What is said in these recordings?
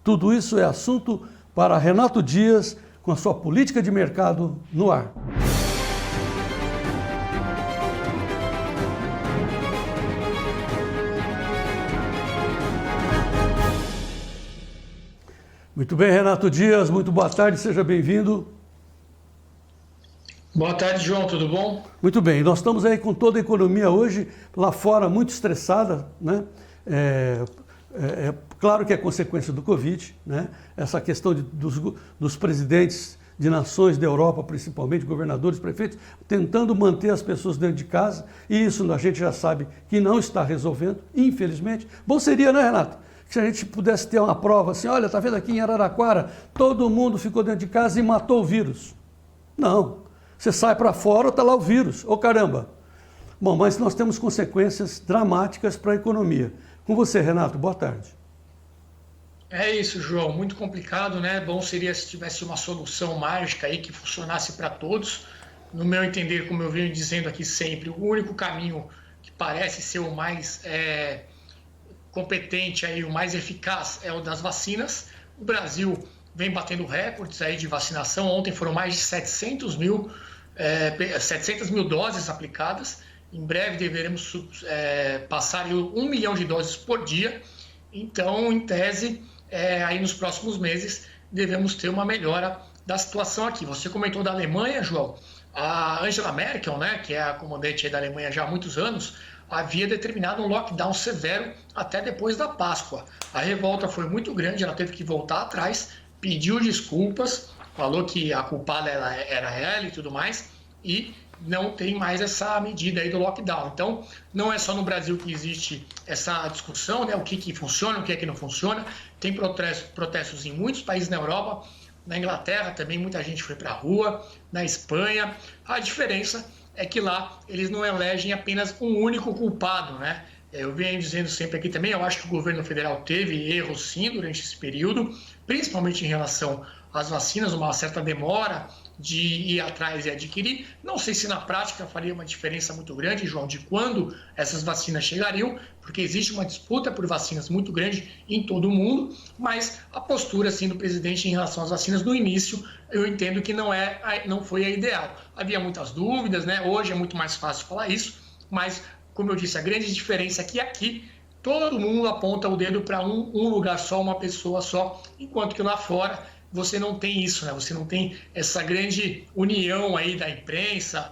Tudo isso é assunto para Renato Dias com a sua política de mercado no ar. Muito bem, Renato Dias, muito boa tarde, seja bem-vindo. Boa tarde, João, tudo bom? Muito bem, nós estamos aí com toda a economia hoje, lá fora muito estressada, né? Claro que é consequência do Covid, né? Essa questão dos presidentes de nações da Europa, principalmente governadores, prefeitos, tentando manter as pessoas dentro de casa, e isso a gente já sabe que não está resolvendo, infelizmente. Bom seria, né, Renato? Que se a gente pudesse ter uma prova assim, olha, tá vendo aqui em Araraquara, todo mundo ficou dentro de casa e matou o vírus. Não. Você sai para fora, está lá o vírus. Ô caramba! Bom, mas nós temos consequências dramáticas para a economia. Com você, Renato, boa tarde. É isso, João, muito complicado, né? Bom seria se tivesse uma solução mágica aí que funcionasse para todos. No meu entender, como eu venho dizendo aqui sempre, o único caminho que parece ser o mais competente, aí, o mais eficaz é o das vacinas. O Brasil vem batendo recordes aí de vacinação. Ontem foram mais de 700 mil doses aplicadas. Em breve deveremos passar 1 milhão de doses por dia. Então, em tese, aí nos próximos meses devemos ter uma melhora da situação aqui. Você comentou da Alemanha, João. A Angela Merkel, né, que é a comandante da Alemanha já há muitos anos, havia determinado um lockdown severo até depois da Páscoa. A revolta foi muito grande, ela teve que voltar atrás, pediu desculpas, falou que a culpada era ela e tudo mais, e não tem mais essa medida aí do lockdown. Então, não é só no Brasil que existe essa discussão, né? O que funciona, o que é que não funciona. Tem protestos em muitos países na Europa, na Inglaterra também muita gente foi para a rua, na Espanha. A diferença é que lá eles não elegem apenas um único culpado, né? Eu venho dizendo sempre aqui também, eu acho que o governo federal teve erros sim durante esse período, principalmente em relação às vacinas, uma certa demora de ir atrás e adquirir. Não sei se na prática faria uma diferença muito grande, João, de quando essas vacinas chegariam, porque existe uma disputa por vacinas muito grande em todo o mundo, mas a postura assim, do presidente em relação às vacinas no início, eu entendo que não foi a ideal. Havia muitas dúvidas, né? Hoje é muito mais fácil falar isso, mas, como eu disse, a grande diferença é que aqui todo mundo aponta o dedo para um lugar só, uma pessoa só, enquanto que lá fora você não tem isso, né? Você não tem essa grande união aí da imprensa,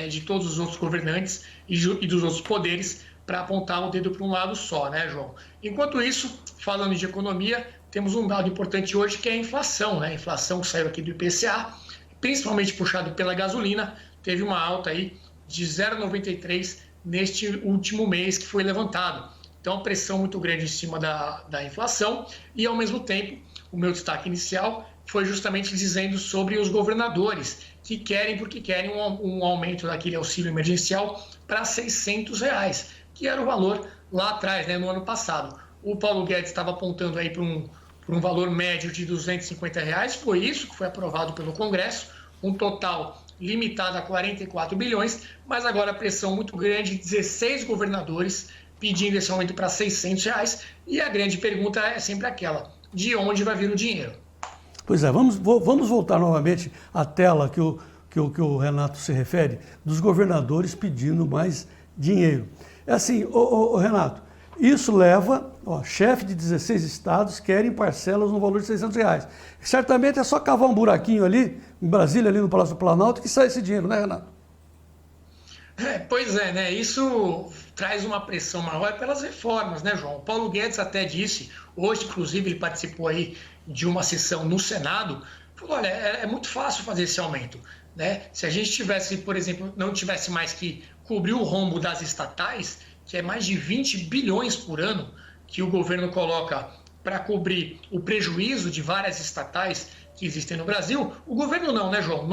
de todos os outros governantes e dos outros poderes para apontar o dedo para um lado só, né, João? Enquanto isso, falando de economia, temos um dado importante hoje que é a inflação, né? A inflação que saiu aqui do IPCA, principalmente puxado pela gasolina, teve uma alta aí de 0,93 neste último mês que foi levantado. Então, pressão muito grande em cima da inflação e, ao mesmo tempo, o meu destaque inicial foi justamente dizendo sobre os governadores que querem um aumento daquele auxílio emergencial para R$600, que era o valor lá atrás, né, no ano passado. O Paulo Guedes estava apontando aí para um valor médio de R$250, foi isso que foi aprovado pelo Congresso, um total limitado a 44 bilhões, mas agora a pressão muito grande, 16 governadores pedindo esse aumento para R$600, e a grande pergunta é sempre aquela: de onde vai vir o dinheiro? Pois é, vamos voltar novamente à tela que o Renato se refere, dos governadores pedindo mais dinheiro. É assim, Renato, isso leva, chefe de 16 estados querem parcelas no valor de R$600. Certamente é só cavar um buraquinho ali, em Brasília, ali no Palácio do Planalto, que sai esse dinheiro, né, Renato? Pois é, né? Isso traz uma pressão maior pelas reformas, né, João? O Paulo Guedes até disse, hoje, inclusive, ele participou aí de uma sessão no Senado, falou: olha, é muito fácil fazer esse aumento, né? Se a gente tivesse, por exemplo, não tivesse mais que cobrir o rombo das estatais, que é mais de 20 bilhões por ano que o governo coloca para cobrir o prejuízo de várias estatais que existem no Brasil, o governo não, né, João?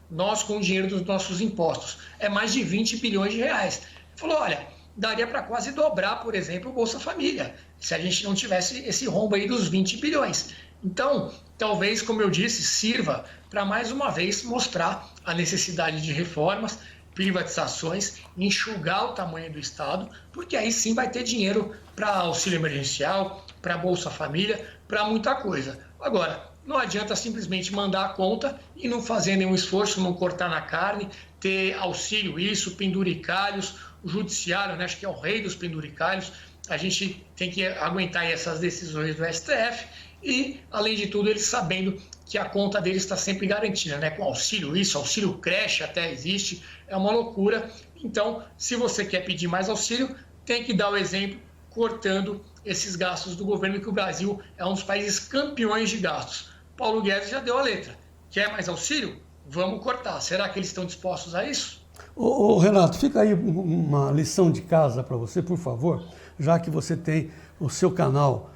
Nós com o dinheiro dos nossos impostos, é mais de 20 bilhões de reais. Ele falou: olha, daria para quase dobrar, por exemplo, o Bolsa Família, se a gente não tivesse esse rombo aí dos 20 bilhões. Então, talvez, como eu disse, sirva para mais uma vez mostrar a necessidade de reformas, privatizações, enxugar o tamanho do Estado, porque aí sim vai ter dinheiro para auxílio emergencial, para Bolsa Família, para muita coisa. Agora, não adianta simplesmente mandar a conta e não fazer nenhum esforço, não cortar na carne, ter auxílio isso, penduricalhos, o judiciário, né, acho que é o rei dos penduricalhos, a gente tem que aguentar essas decisões do STF e, além de tudo, eles sabendo que a conta deles está sempre garantida, né? Com auxílio isso, auxílio creche até existe, é uma loucura. Então, se você quer pedir mais auxílio, tem que dar o exemplo cortando esses gastos do governo, que o Brasil é um dos países campeões de gastos. Paulo Guedes já deu a letra. Quer mais auxílio? Vamos cortar. Será que eles estão dispostos a isso? Ô, Renato, fica aí uma lição de casa para você, por favor, já que você tem o seu canal,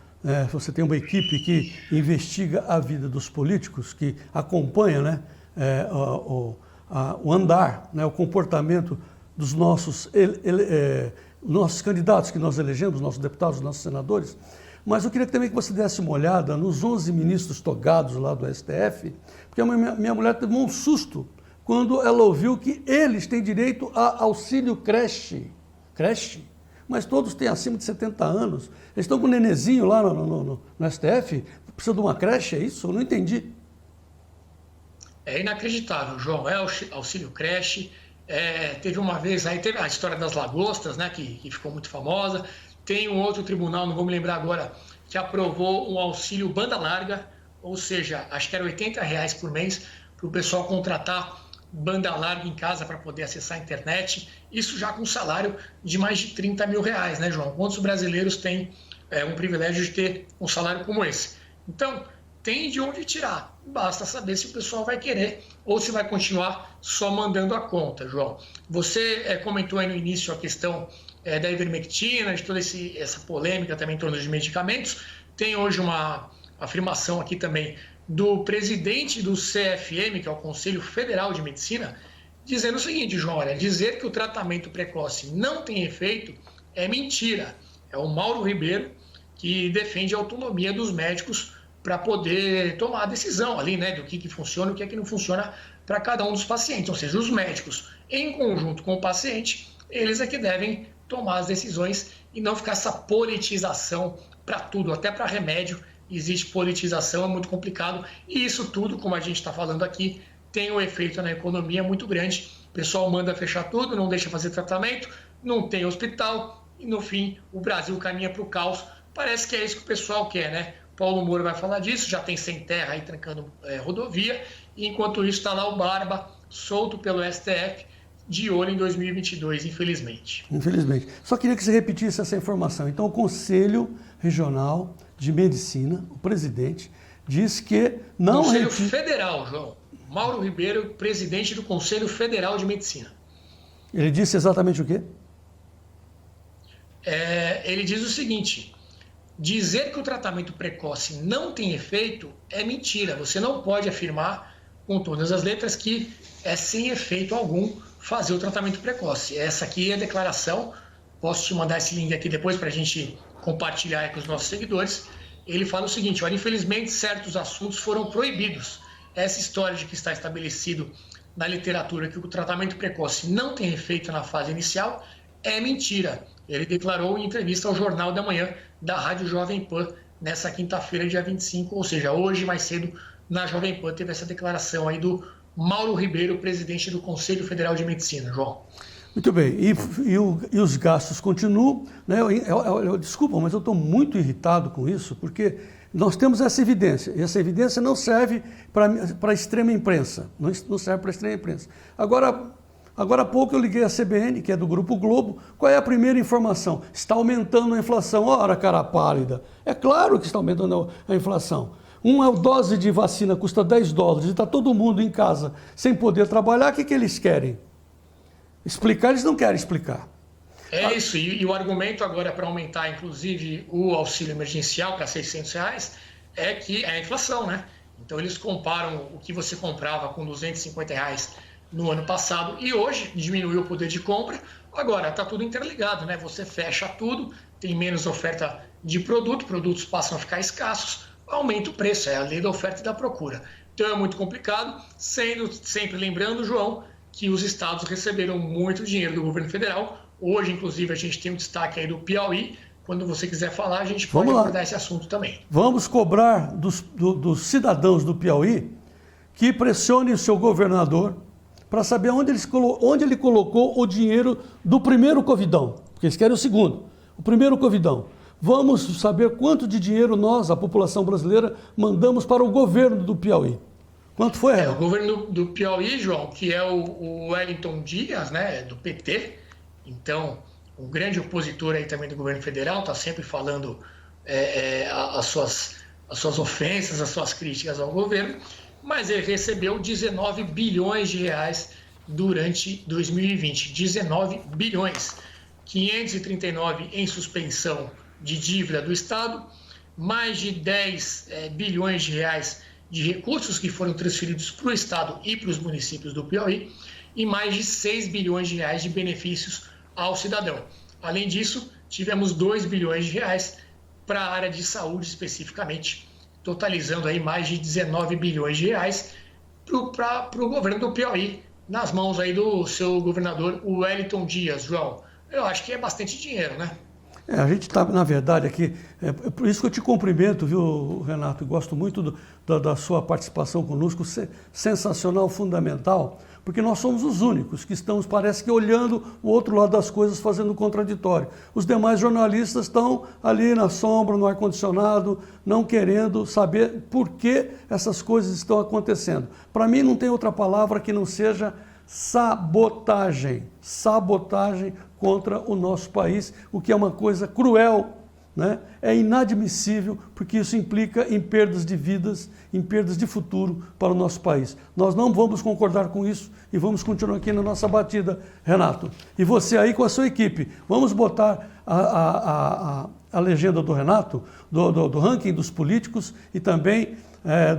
você tem uma equipe que investiga a vida dos políticos, que acompanha, né, o andar, né, o comportamento dos nossos candidatos que nós elegemos, nossos deputados, nossos senadores. Mas eu queria também que você desse uma olhada nos 11 ministros togados lá do STF, porque a minha mulher teve um susto quando ela ouviu que eles têm direito a auxílio creche. Creche? Mas todos têm acima de 70 anos. Eles estão com um nenezinho lá no STF, precisa de uma creche, é isso? Eu não entendi. É inacreditável, João. É auxílio creche. Teve uma vez aí, teve a história das lagostas, né, que ficou muito famosa. Tem um outro tribunal, não vou me lembrar agora, que aprovou um auxílio banda larga, ou seja, acho que era R$80 por mês, para o pessoal contratar banda larga em casa para poder acessar a internet. Isso já com salário de mais de R$30 mil, né, João? Quantos brasileiros têm um privilégio de ter um salário como esse? Então, tem de onde tirar. Basta saber se o pessoal vai querer ou se vai continuar só mandando a conta, João. Você comentou aí no início a questão da ivermectina, de toda essa polêmica também em torno de medicamentos. Tem hoje uma afirmação aqui também do presidente do CFM, que é o Conselho Federal de Medicina, dizendo o seguinte, João, olha, dizer que o tratamento precoce não tem efeito é mentira. É o Mauro Ribeiro que defende a autonomia dos médicos para poder tomar a decisão ali, né, do que funciona e o que é que não funciona para cada um dos pacientes. Ou seja, os médicos, em conjunto com o paciente, eles é que devem tomar as decisões e não ficar essa politização para tudo, até para remédio. Existe politização, é muito complicado. E isso tudo, como a gente está falando aqui, tem um efeito na economia muito grande. O pessoal manda fechar tudo, não deixa fazer tratamento, não tem hospital e, no fim, o Brasil caminha para o caos. Parece que é isso que o pessoal quer, né? Paulo Moura vai falar disso, já tem sem terra aí trancando rodovia, e enquanto isso está lá o Barba, solto pelo STF, de olho em 2022, infelizmente. Infelizmente. Só queria que você repetisse essa informação. Então, o Conselho Regional de Medicina, o presidente, diz que não... Conselho Federal, João. Mauro Ribeiro, presidente do Conselho Federal de Medicina. Ele disse exatamente o quê? Ele diz o seguinte: dizer que o tratamento precoce não tem efeito é mentira. Você não pode afirmar com todas as letras que é sem efeito algum fazer o tratamento precoce. Essa aqui é a declaração. Posso te mandar esse link aqui depois para a gente compartilhar com os nossos seguidores. Ele fala o seguinte: olha, infelizmente certos assuntos foram proibidos. Essa história de que está estabelecido na literatura que o tratamento precoce não tem efeito na fase inicial é mentira. Ele declarou em entrevista ao Jornal da Manhã da Rádio Jovem Pan nessa quinta-feira, dia 25, ou seja, hoje mais cedo na Jovem Pan teve essa declaração aí do Mauro Ribeiro, presidente do Conselho Federal de Medicina. João. Muito bem, e os gastos continuam, né? Desculpa, mas eu estou muito irritado com isso, porque nós temos essa evidência, e essa evidência não serve para a extrema imprensa, não serve para a extrema imprensa. Agora há pouco eu liguei a CBN, que é do Grupo Globo. Qual é a primeira informação? Está aumentando a inflação. Ora, cara pálida, é claro que está aumentando a inflação. Uma dose de vacina custa $10 e está todo mundo em casa sem poder trabalhar, o que eles querem? Explicar, eles não querem explicar. É isso, e o argumento agora para aumentar, inclusive, o auxílio emergencial para R$600 é que é a inflação, né? Então eles comparam o que você comprava com R$250 no ano passado e hoje diminuiu o poder de compra. Agora está tudo interligado, né? Você fecha tudo, tem menos oferta de produtos passam a ficar escassos, aumenta o preço, é a lei da oferta e da procura. Então é muito complicado, sendo sempre lembrando, João, que os estados receberam muito dinheiro do governo federal. Hoje, inclusive, a gente tem um destaque aí do Piauí, quando você quiser falar, a gente pode abordar esse assunto também. Vamos cobrar dos cidadãos do Piauí que pressionem o seu governador para saber onde ele colocou o dinheiro do primeiro Covidão, porque eles querem o segundo, o primeiro Covidão. Vamos saber quanto de dinheiro nós, a população brasileira, mandamos para o governo do Piauí. Quanto foi, Renato? O governo do Piauí, João, que é o Wellington Dias, né, do PT, então, um grande opositor aí também do governo federal, está sempre falando as suas ofensas, as suas críticas ao governo, mas ele recebeu 19 bilhões de reais durante 2020. 19 bilhões. 539 em suspensão de dívida do Estado, mais de 10 bilhões de reais de recursos que foram transferidos para o Estado e para os municípios do Piauí, e mais de 6 bilhões de reais de benefícios ao cidadão. Além disso, tivemos 2 bilhões de reais para a área de saúde especificamente, totalizando aí mais de 19 bilhões de reais para o governo do Piauí, nas mãos aí do seu governador, o Wellington Dias, João. Eu acho que é bastante dinheiro, né? A gente está, na verdade, aqui, é por isso que eu te cumprimento, viu, Renato? Eu gosto muito da sua participação conosco, sensacional, fundamental, porque nós somos os únicos que estamos, parece que, olhando o outro lado das coisas, fazendo o contraditório. Os demais jornalistas estão ali na sombra, no ar-condicionado, não querendo saber por que essas coisas estão acontecendo. Para mim, não tem outra palavra que não seja sabotagem. Sabotagem contra o nosso país, o que é uma coisa cruel, né? É inadmissível, porque isso implica em perdas de vidas, em perdas de futuro para o nosso país. Nós não vamos concordar com isso e vamos continuar aqui na nossa batida, Renato. E você aí com a sua equipe, vamos botar a legenda do Renato, do ranking dos políticos e também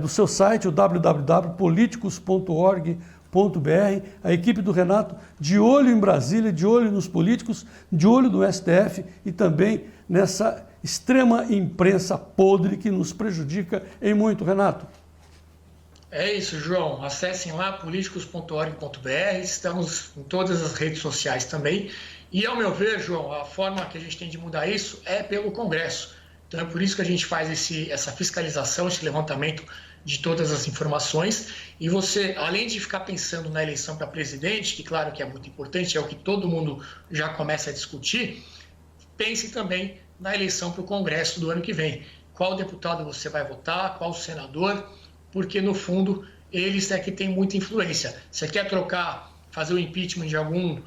do seu site, o www.politicos.org.br, a equipe do Renato de olho em Brasília, de olho nos políticos, de olho no STF e também nessa extrema imprensa podre que nos prejudica em muito, Renato. É isso, João. Acessem lá politicos.org.br, estamos em todas as redes sociais também. E, ao meu ver, João, a forma que a gente tem de mudar isso é pelo Congresso. Então é por isso que a gente faz essa fiscalização, esse levantamento de todas as informações. E você, além de ficar pensando na eleição para presidente, que claro que é muito importante, é o que todo mundo já começa a discutir, pense também na eleição para o Congresso do ano que vem. Qual deputado você vai votar, qual senador, porque no fundo eles é que têm muita influência. Você quer trocar, fazer o impeachment de algum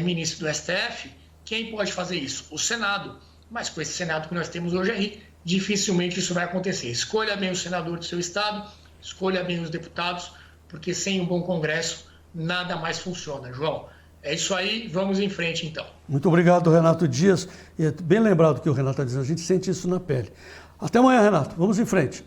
ministro do STF? Quem pode fazer isso? O Senado. Mas com esse Senado que nós temos hoje aí, dificilmente isso vai acontecer. Escolha bem o senador do seu estado, escolha bem os deputados, porque sem um bom Congresso nada mais funciona, João. É isso aí, vamos em frente então. Muito obrigado, Renato Dias. E é bem lembrado que o Renato está dizendo, a gente sente isso na pele. Até amanhã, Renato. Vamos em frente.